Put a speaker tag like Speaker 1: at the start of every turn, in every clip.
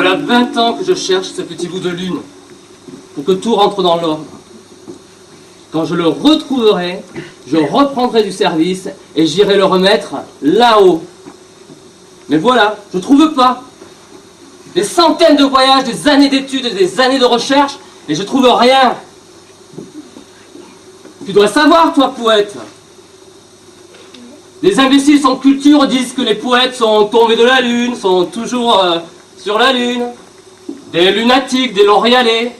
Speaker 1: Voilà 20 ans que je cherche ce petit bout de lune pour que tout rentre dans l'ordre. Quand je le retrouverai, je reprendrai du service et j'irai le remettre là-haut. Mais voilà, je ne trouve pas. Des centaines de voyages, des années d'études, des années de recherche, et je trouve rien. Tu dois savoir, toi, poète. Les imbéciles sans culture disent que les poètes sont tombés de la lune, sont toujours sur la lune. Des lunatiques, des L'Oréalais.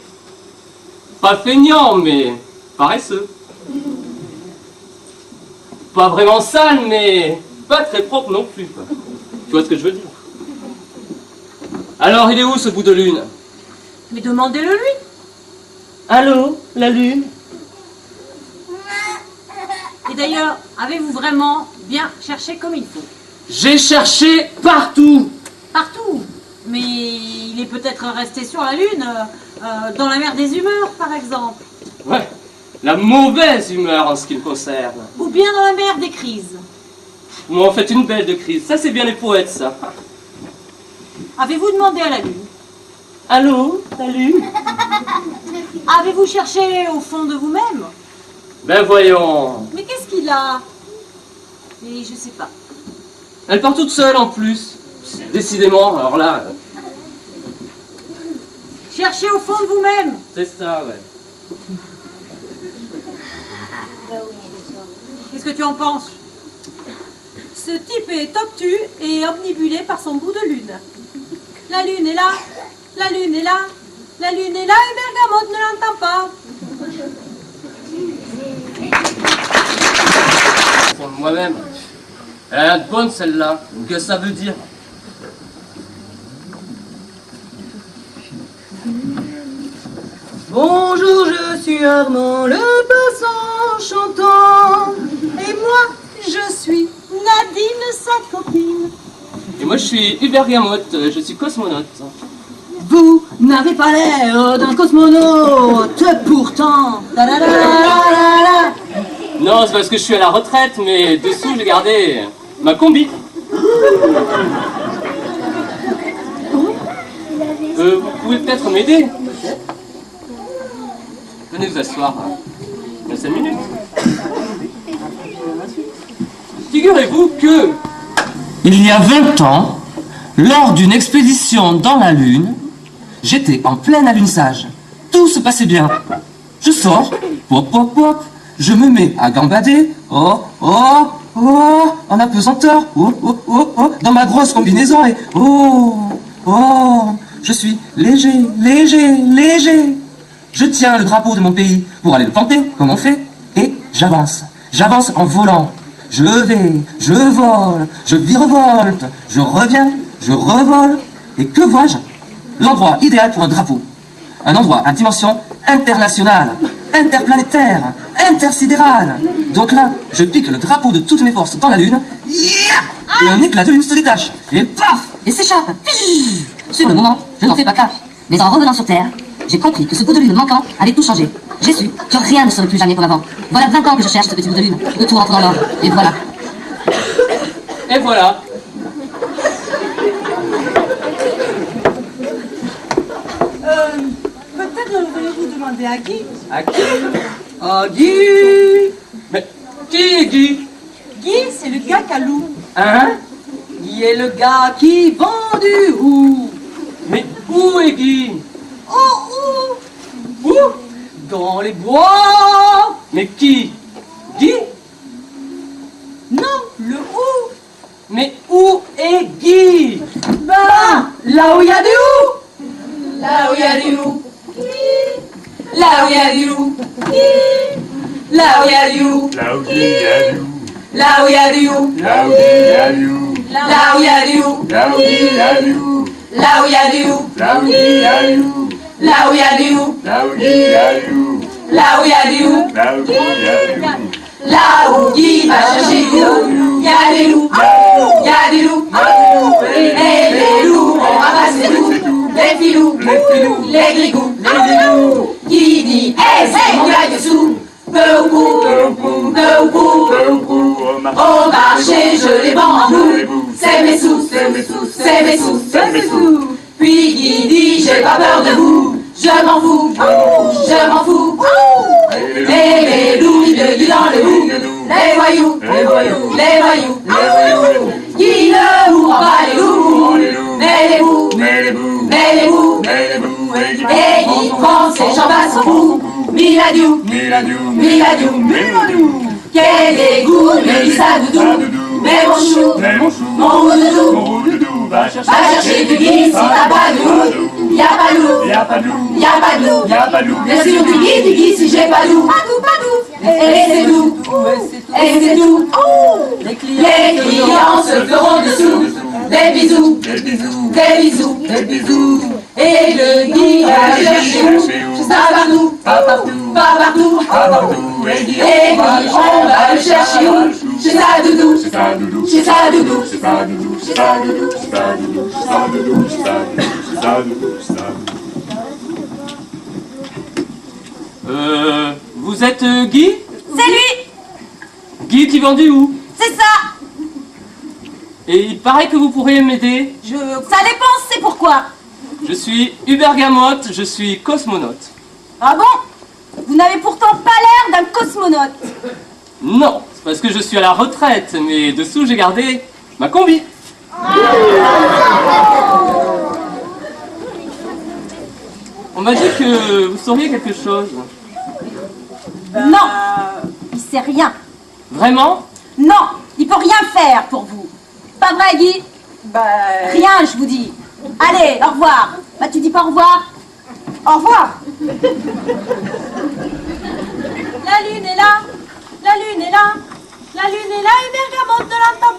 Speaker 1: Pas feignants, mais paresseux. Pas vraiment sales, mais pas très propres non plus, quoi. Tu vois ce que je veux dire? Alors, il est où ce bout de lune?
Speaker 2: Mais demandez-le lui.
Speaker 1: Allô, la lune?
Speaker 2: Et d'ailleurs, avez-vous vraiment bien cherché comme il faut?
Speaker 1: J'ai cherché partout.
Speaker 2: Partout. Mais il est peut-être resté sur la Lune, dans la mer des humeurs, par exemple.
Speaker 1: Ouais, la mauvaise humeur en ce qui me concerne.
Speaker 2: Ou bien dans la mer des crises.
Speaker 1: Vous m'en faites une belle de crise. Ça, c'est bien les poètes, ça.
Speaker 2: Avez-vous demandé à la Lune?
Speaker 1: Allô, la lune?
Speaker 2: Avez-vous cherché au fond de vous-même?
Speaker 1: Ben voyons.
Speaker 2: Mais qu'est-ce qu'il a? Et je sais pas.
Speaker 1: Elle part toute seule en plus. Décidément, alors là,
Speaker 2: Cherchez au fond de vous-même.
Speaker 1: c'est ça, ouais.
Speaker 2: Qu'est-ce que tu en penses? Ce type est obtus et omnibulé par son bout de lune. La lune est là, la lune est là, la lune est là et Bergamote ne l'entend pas.
Speaker 1: Pour moi-même. Elle a l'air bonne celle-là. Qu'est-ce que ça veut dire?
Speaker 3: Bonjour, je suis Armand, le passant chantant. Et moi, je suis Nadine, sa copine.
Speaker 1: Et moi je suis Hubert Gamotte, je suis cosmonaute.
Speaker 3: Vous n'avez pas l'air d'un cosmonaute, pourtant. La la la la la la.
Speaker 1: Non, c'est parce que je suis à la retraite, mais dessous j'ai gardé ma combi. Vous pouvez peut-être m'aider? Venez vous asseoir. Il y a 5 minutes. Figurez-vous que, il y a 20 ans, lors d'une expédition dans la Lune, j'étais en plein alunissage. Tout se passait bien. Je sors, pop pop pop, je me mets à gambader, oh, oh, oh, en apesanteur, oh, oh, oh, oh, dans ma grosse combinaison et oh, oh, je suis léger, léger, léger. Je tiens le drapeau de mon pays pour aller le planter, comme on fait, et j'avance. J'avance en volant. Je vais, je vole, je virevolte, je reviens, je revole. Et que vois-je? L'endroit idéal pour un drapeau. Un endroit à dimension internationale, interplanétaire, intersidérale. Donc là, je pique le drapeau de toutes mes forces dans la Lune, et un éclat de lune se détache, et paf,
Speaker 4: et s'échappe. Sur le moment, je n'en fais pas cas. Mais en revenant sur Terre, j'ai compris que ce bout de lune manquant allait tout changer. J'ai su que rien ne serait plus jamais comme avant. Voilà 20 ans que je cherche ce petit bout de lune, que tout rentre dans l'ordre. Et voilà.
Speaker 1: et voilà.
Speaker 3: Peut-être devriez-vous demander à Guy.
Speaker 1: À qui?
Speaker 3: À Guy.
Speaker 1: Mais qui est Guy?
Speaker 3: Guy, c'est le gars Calou.
Speaker 1: Hein?
Speaker 3: Guy est le gars qui vend du roux.
Speaker 1: Mais où est Guy?
Speaker 3: Oh, où?
Speaker 1: Où?
Speaker 3: Dans les bois.
Speaker 1: Mais qui? Guy?
Speaker 3: Non, le où.
Speaker 1: Mais où est Guy?
Speaker 3: Ben, là où il y a du où.
Speaker 2: Là où il y a du loup. Là où il y a du loup. Là où il y a du loup.
Speaker 5: Là où il y a du loup.
Speaker 2: Là où il y a du loup.
Speaker 5: Là où il y a du loup.
Speaker 2: Là où il y a du loup.
Speaker 5: Là où il y a du loup.
Speaker 2: Là où il y a du loup.
Speaker 5: Là où il y a du loup.
Speaker 2: Là où il y a du loup.
Speaker 5: Là où il y a du loup.
Speaker 2: Là où il y a du loup.
Speaker 5: Là où il y a du loup.
Speaker 2: Là où Guy va chercher du loup, il y a des loups, il y a des loups, et les loups, on ramasse les loups, les filous, les grigous, Guy dit, hey, c'est mon gars dessous, peu ou coup, au marché, je les vends en bout, c'est mes sous, c'est mes sous, Puis Guy j'ai pas peur de vous. Je m'en fous, je m'en fous. Et les loups, ils gueulent dans le hou. Les voyous, les voyous, les voyous, les voyous. Qui ne vous rend pas les loups, mais les bouts, mais les bouts, mais les bouts, mais les bouts. Et qui prend ses jambes à son cou. Miladiou, Miladiou, Miladiou, Miladiou. Quel dégoût, mais dis ça doudou. Mais mon chou, mon doudou, va chercher du gui si t'as pas de loup. Y'a pas de loup, y'a pas de loup, y'a pas de loup, y'a pas de loup. Bien sûr du gui si j'ai pas de loup. Et c'est tout, et c'est tout. Les clients se feront dessous. Des bisous, des bisous, des bisous, des bisous. Et le gui va chercher où? Ça partout, pas partout, pas partout, pas partout. Et Guy on va le chercher où? Chez sa doudou, chez sa doudou, chez sa doudou, chez sa doudou, chez sa doudou, chez sa doudou, chez sa doudou, chez sa doudou, chez sa doudou, chez sa doudou.
Speaker 1: Vous êtes Guy?
Speaker 3: C'est lui.
Speaker 1: Guy qui vendit où?
Speaker 3: C'est ça.
Speaker 1: Et il paraît que vous pourriez m'aider.
Speaker 3: Ça dépend, c'est pourquoi.
Speaker 1: Je suis Hubert Gamotte, je suis cosmonaute.
Speaker 3: Ah bon? Vous n'avez pourtant pas l'air d'un cosmonaute.
Speaker 1: Non, c'est parce que je suis à la retraite, mais dessous j'ai gardé ma combi. On m'a dit que vous sauriez quelque chose.
Speaker 3: Non, il sait rien.
Speaker 1: Vraiment?
Speaker 3: Non, il peut rien faire pour vous. Pas vrai, Guy? Rien, je vous dis. Allez, au revoir. Bah, tu dis pas au revoir? Au revoir. La lune est là, la lune est là, la lune est là, et Bergamote ne l'entend